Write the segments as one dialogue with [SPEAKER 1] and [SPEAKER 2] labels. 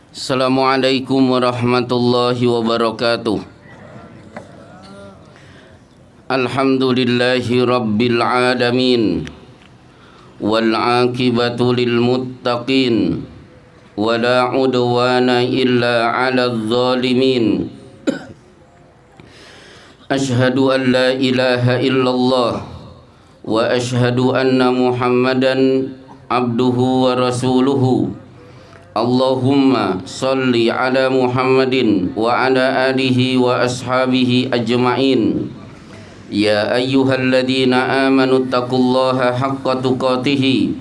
[SPEAKER 1] Assalamualaikum warahmatullahi wabarakatuh. Alhamdulillahi rabbil alamin, wal aqibatu lil muttaqin, wala udwana illa 'alal zalimin. Ashhadu an la ilaha illallah wa ashhadu anna Muhammadan abduhu wa rasuluhu. Allahumma salli ala Muhammadin wa ala alihi wa ashabihi ajma'in. Ya ayyuhalladzina amanu taqullaha haqqa tuqatih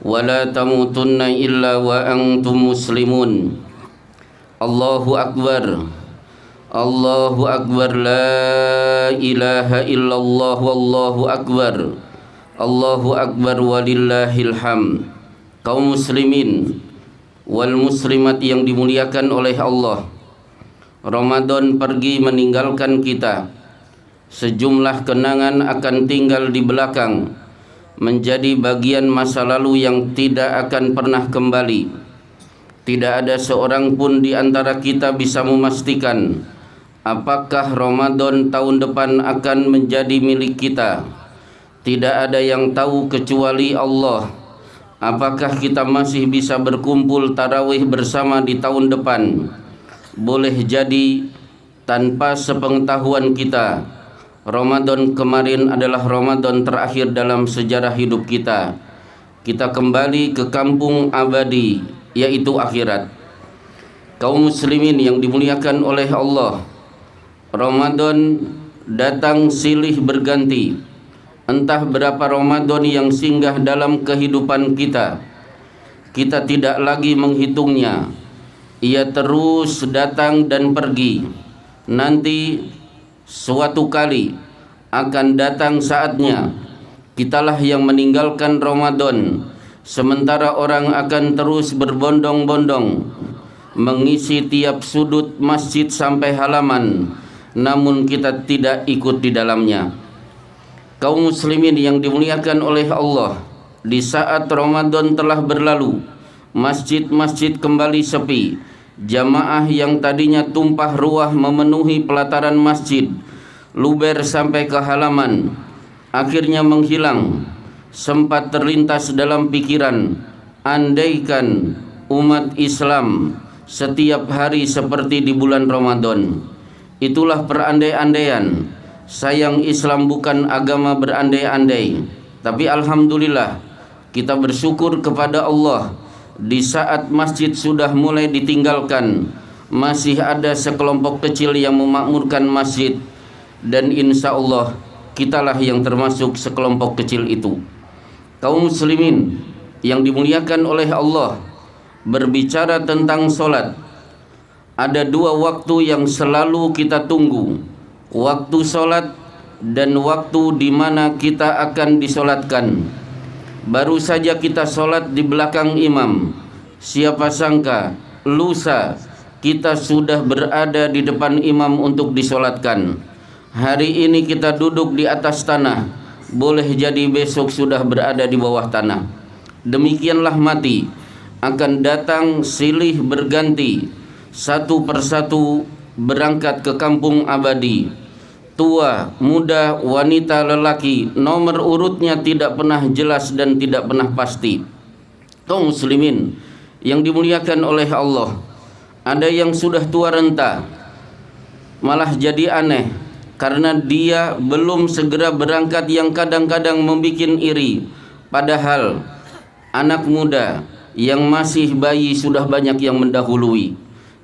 [SPEAKER 1] wa la tamutunna illa wa antum muslimun. Allahu akbar, Allahu akbar, la ilaha illallah, wallahu akbar, Allahu akbar walillahil hamd. Kaum muslimin wal muslimat yang dimuliakan oleh Allah, Ramadan pergi meninggalkan kita. Sejumlah kenangan akan tinggal di belakang, menjadi bagian masa lalu yang tidak akan pernah kembali. Tidak ada seorang pun di antara kita bisa memastikan apakah Ramadan tahun depan akan menjadi milik kita. Tidak ada yang tahu kecuali Allah. Apakah kita masih bisa berkumpul tarawih bersama di tahun depan? Boleh jadi tanpa sepengetahuan kita, Ramadan kemarin adalah Ramadan terakhir dalam sejarah hidup kita. Kita kembali ke kampung abadi, yaitu akhirat. Kaum muslimin yang dimuliakan oleh Allah, Ramadan datang silih berganti. Entah berapa Ramadan yang singgah dalam kehidupan kita, kita tidak lagi menghitungnya. Ia terus datang dan pergi. Nanti suatu kali akan datang saatnya kitalah yang meninggalkan Ramadan, sementara orang akan terus berbondong-bondong mengisi tiap sudut masjid sampai halaman, namun kita tidak ikut di dalamnya. Kaum muslimin yang dimuliakan oleh Allah, di saat Ramadan telah berlalu, masjid-masjid kembali sepi. Jamaah yang tadinya tumpah ruah memenuhi pelataran masjid, luber sampai ke halaman, akhirnya menghilang. Sempat terlintas dalam pikiran, andaikan umat Islam setiap hari seperti di bulan Ramadan. Itulah perandai-andaian. Sayang Islam bukan agama berandai-andai. Tapi alhamdulillah, kita bersyukur kepada Allah. Di saat masjid sudah mulai ditinggalkan, masih ada sekelompok kecil yang memakmurkan masjid. Dan insya Allah kitalah yang termasuk sekelompok kecil itu. Kaum muslimin yang dimuliakan oleh Allah, berbicara tentang solat, ada dua waktu yang selalu kita tunggu. Waktu solat dan waktu di mana kita akan disolatkan. Baru saja kita solat di belakang imam. Siapa sangka lusa kita sudah berada di depan imam untuk disolatkan. Hari ini kita duduk di atas tanah, boleh jadi besok sudah berada di bawah tanah. Demikianlah mati, akan datang silih berganti, satu persatu berangkat ke kampung abadi. Tua, muda, wanita, lelaki, nomor urutnya tidak pernah jelas dan tidak pernah pasti. Kaum muslimin yang dimuliakan oleh Allah, ada yang sudah tua renta, malah jadi aneh karena dia belum segera berangkat, yang kadang-kadang membikin iri. Padahal anak muda yang masih bayi sudah banyak yang mendahului.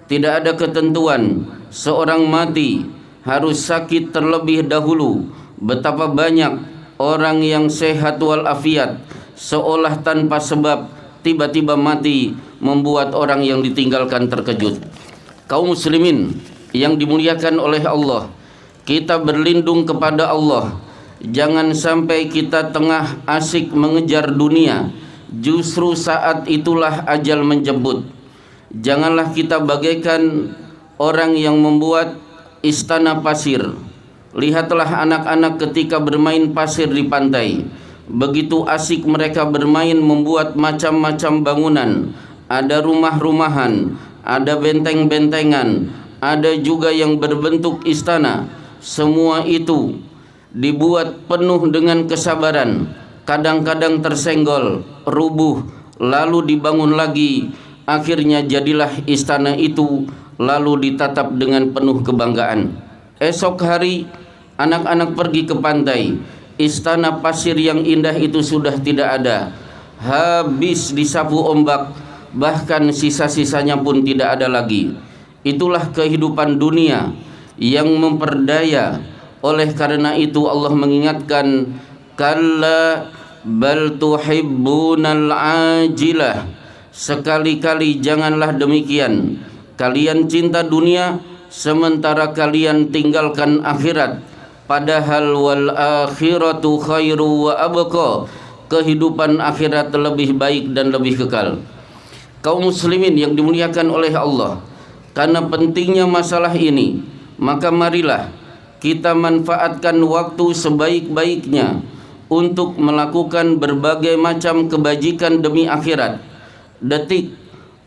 [SPEAKER 1] Tidak ada ketentuan seorang mati harus sakit terlebih dahulu. Betapa banyak orang yang sehat walafiat, seolah tanpa sebab tiba-tiba mati, membuat orang yang ditinggalkan terkejut. Kaum muslimin yang dimuliakan oleh Allah, kita berlindung kepada Allah. Jangan sampai kita tengah asik mengejar dunia, justru saat itulah ajal menjemput. Janganlah kita bagaikan orang yang membuat istana pasir. Lihatlah anak-anak ketika bermain pasir di pantai. Begitu asik mereka bermain membuat macam-macam bangunan. Ada rumah-rumahan, ada benteng-bentengan, ada juga yang berbentuk istana. Semua itu dibuat penuh dengan kesabaran. Kadang-kadang tersenggol, rubuh, lalu dibangun lagi. Akhirnya jadilah istana itu, lalu ditatap dengan penuh kebanggaan. Esok hari anak-anak pergi ke pantai. Istana pasir yang indah itu sudah tidak ada, habis disapu ombak, bahkan sisa-sisanya pun tidak ada lagi. Itulah kehidupan dunia yang memperdaya. Oleh karena itu Allah mengingatkan, kalla bal tuhibbunal ajilah, sekali-kali janganlah demikian. Kalian cinta dunia sementara kalian tinggalkan akhirat. Padahal wal akhiratu khairu wa abqa, kehidupan akhirat lebih baik dan lebih kekal. Kaum muslimin yang dimuliakan oleh Allah, karena pentingnya masalah ini, maka marilah kita manfaatkan waktu sebaik-baiknya untuk melakukan berbagai macam kebajikan demi akhirat. Detik,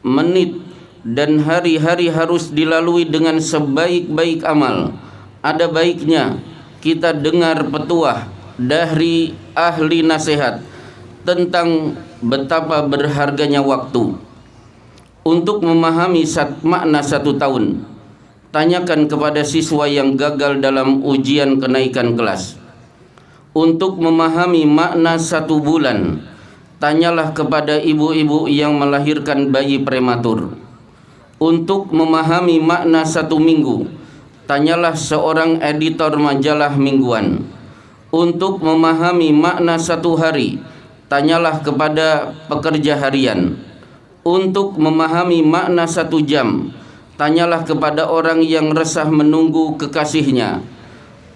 [SPEAKER 1] menit, dan hari-hari harus dilalui dengan sebaik-baik amal. Ada baiknya kita dengar petuah dari ahli nasihat tentang betapa berharganya waktu. Untuk memahami makna 1 tahun, tanyakan kepada siswa yang gagal dalam ujian kenaikan kelas. Untuk memahami makna 1 bulan, tanyalah kepada ibu-ibu yang melahirkan bayi prematur. Untuk memahami makna 1 minggu, tanyalah seorang editor majalah mingguan. Untuk memahami makna 1 hari, tanyalah kepada pekerja harian. Untuk memahami makna 1 jam, tanyalah kepada orang yang resah menunggu kekasihnya.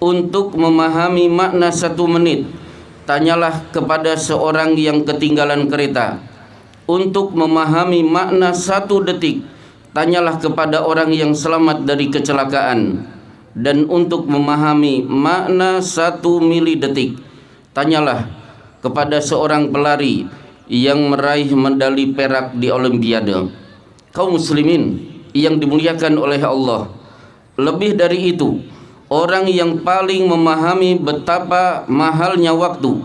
[SPEAKER 1] Untuk memahami makna 1 menit, tanyalah kepada seorang yang ketinggalan kereta. Untuk memahami makna 1 detik, tanyalah kepada orang yang selamat dari kecelakaan. Dan untuk memahami makna 1 milidetik, tanyalah kepada seorang pelari yang meraih medali perak di Olimpiade. Kaum muslimin yang dimuliakan oleh Allah, lebih dari itu, orang yang paling memahami betapa mahalnya waktu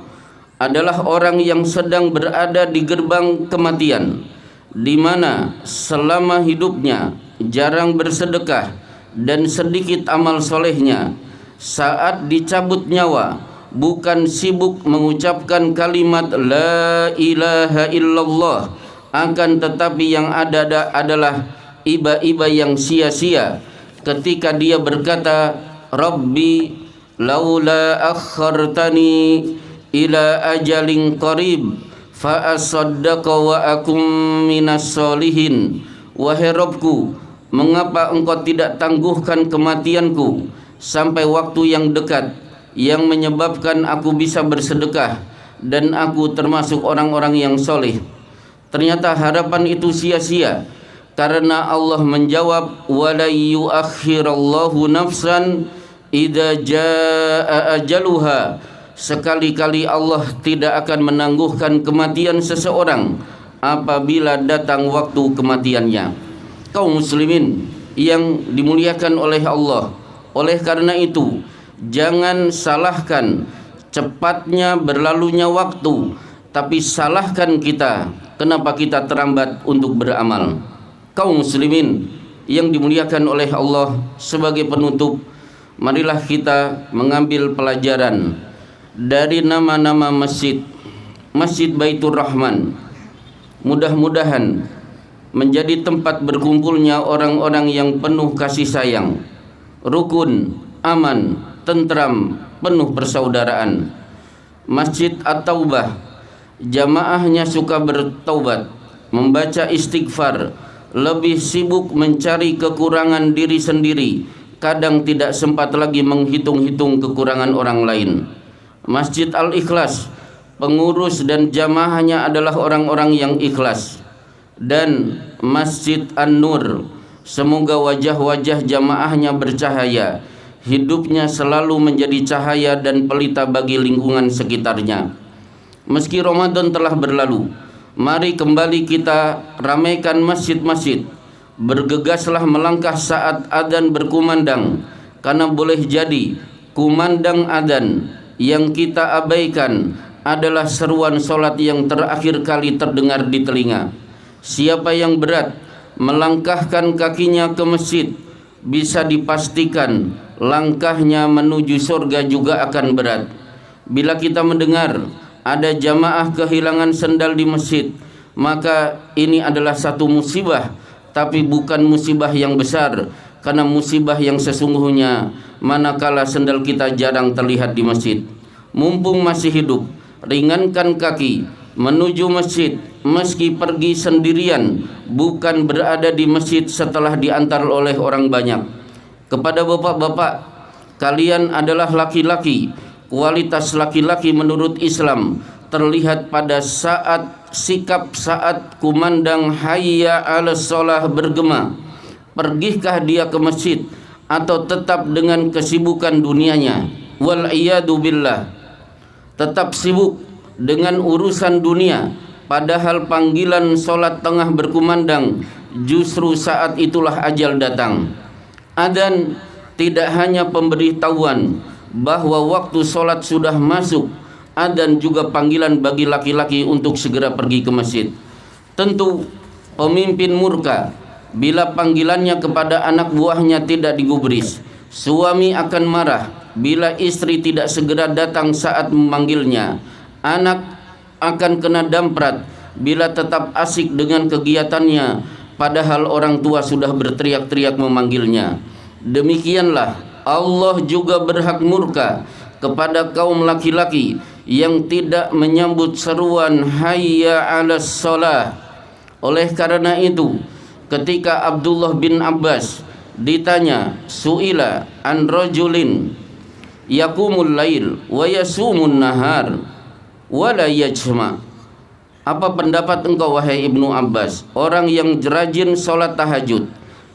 [SPEAKER 1] adalah orang yang sedang berada di gerbang kematian, di mana selama hidupnya jarang bersedekah dan sedikit amal solehnya. Saat dicabut nyawa, bukan sibuk mengucapkan kalimat la ilaha illallah, akan tetapi yang ada adalah iba-iba yang sia-sia ketika dia berkata, Rabbi laula akhartani ila ajalin qarib fa asaddaqa wa akum minas solihin. Wahai Rabbku, mengapa engkau tidak tangguhkan kematianku sampai waktu yang dekat, yang menyebabkan aku bisa bersedekah dan aku termasuk orang-orang yang soleh. Ternyata harapan itu sia-sia, karena Allah menjawab, wala yuakhirallahu nafsan idza jaa ajaluha, sekali-kali Allah tidak akan menangguhkan kematian seseorang apabila datang waktu kematiannya. Kaum muslimin yang dimuliakan oleh Allah, oleh karena itu jangan salahkan cepatnya berlalunya waktu, tapi salahkan kita kenapa kita terlambat untuk beramal. Kaum muslimin yang dimuliakan oleh Allah, sebagai penutup, marilah kita mengambil pelajaran dari nama-nama masjid, Masjid Baitur Rahman. Mudah-mudahan menjadi tempat berkumpulnya orang-orang yang penuh kasih sayang, rukun, aman, tentram, penuh persaudaraan. Masjid At-Taubah, jamaahnya suka bertaubat, membaca istighfar, lebih sibuk mencari kekurangan diri sendiri, kadang tidak sempat lagi menghitung-hitung kekurangan orang lain. Masjid Al-Ikhlas, pengurus dan jamaahnya adalah orang-orang yang ikhlas. Dan Masjid An-Nur, semoga wajah-wajah jamaahnya bercahaya, hidupnya selalu menjadi cahaya dan pelita bagi lingkungan sekitarnya. Meski Ramadan telah berlalu, mari kembali kita ramaikan masjid-masjid bergegaslah melangkah saat adzan berkumandang, karena boleh jadi kumandang adzan yang kita abaikan adalah seruan solat yang terakhir kali terdengar di telinga. Siapa yang berat melangkahkan kakinya ke masjid, bisa dipastikan langkahnya menuju surga juga akan berat. Bila kita mendengar ada jamaah kehilangan sendal di masjid, maka ini adalah satu musibah, tapi bukan musibah yang besar, karena musibah yang sesungguhnya manakala sendal kita jarang terlihat di masjid. Mumpung masih hidup, ringankan kaki menuju masjid, meski pergi sendirian, bukan berada di masjid setelah diantar oleh orang banyak. Kepada bapak-bapak, kalian adalah laki-laki. Kualitas laki-laki menurut Islam terlihat pada sikap saat kumandang hayya 'alas shalah bergema. Pergikah dia ke masjid atau tetap dengan kesibukan dunianya? Wal iyadu billah. Tetap sibuk dengan urusan dunia, padahal panggilan solat tengah berkumandang, justru saat itulah ajal datang. Adzan tidak hanya pemberitahuan bahwa waktu solat sudah masuk, adzan juga panggilan bagi laki-laki untuk segera pergi ke masjid. Tentu pemimpin murka bila panggilannya kepada anak buahnya tidak digubris. Suami akan marah bila istri tidak segera datang saat memanggilnya. Anak akan kena damprat bila tetap asik dengan kegiatannya, padahal orang tua sudah berteriak-teriak memanggilnya. Demikianlah Allah juga berhak murka kepada kaum laki-laki yang tidak menyambut seruan hayya 'alas shalah. Oleh karena itu, ketika Abdullah bin Abbas ditanya, su'ila an rajulin yaqumul lail wa yasumun nahar wa la yajma'. Apa pendapat engkau wahai Ibnu Abbas, orang yang rajin salat tahajud,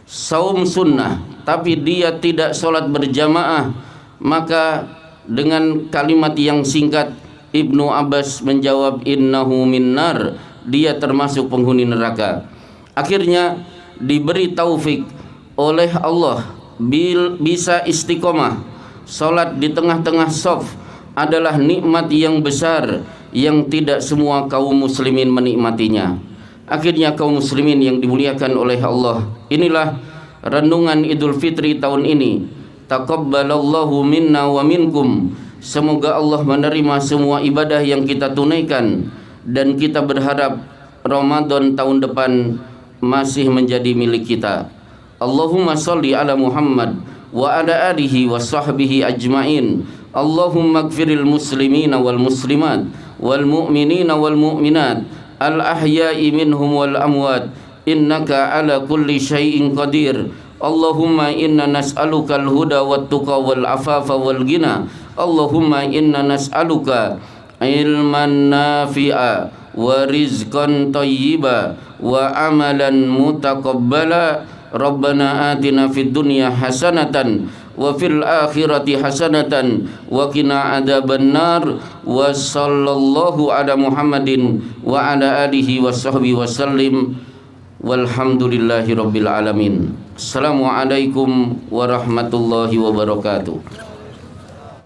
[SPEAKER 1] saum sunnah, tapi dia tidak salat berjamaah? Maka dengan kalimat yang singkat Ibnu Abbas menjawab, innahu minnar, dia termasuk penghuni neraka. Akhirnya diberi taufik oleh Allah bisa istiqomah. Salat di tengah-tengah shaf adalah nikmat yang besar yang tidak semua kaum muslimin menikmatinya. Akhirnya kaum muslimin yang dimuliakan oleh Allah, inilah renungan Idul Fitri tahun ini. Taqabbalallahu minna wa minkum. Semoga Allah menerima semua ibadah yang kita tunaikan, dan kita berharap Ramadan tahun depan masih menjadi milik kita. Allahumma salli ala Muhammad wa ala alihi wa sahbihi ajma'in. Allahumma gfiril muslimina wal muslimat wal mu'minina wal mu'minat al ahya'i minhum wal amwat, innaka ala kulli syai'in qadir. Allahumma inna nas'aluka al-huda wat tuqa wal afafa wal ghina. Allahumma inna nas'aluka ilman nafi'a wa rizqan thayyiba wa amalan mutaqabbala. Rabbana atina fid dunya hasanatan wa fil akhirati hasanatan wa qina adzabannar. Wa sallallahu ala Muhammadin wa ala alihi wa sahbihi wa sallim. Walhamdulillahi rabbil alamin. Assalamualaikum warahmatullahi wabarakatuh.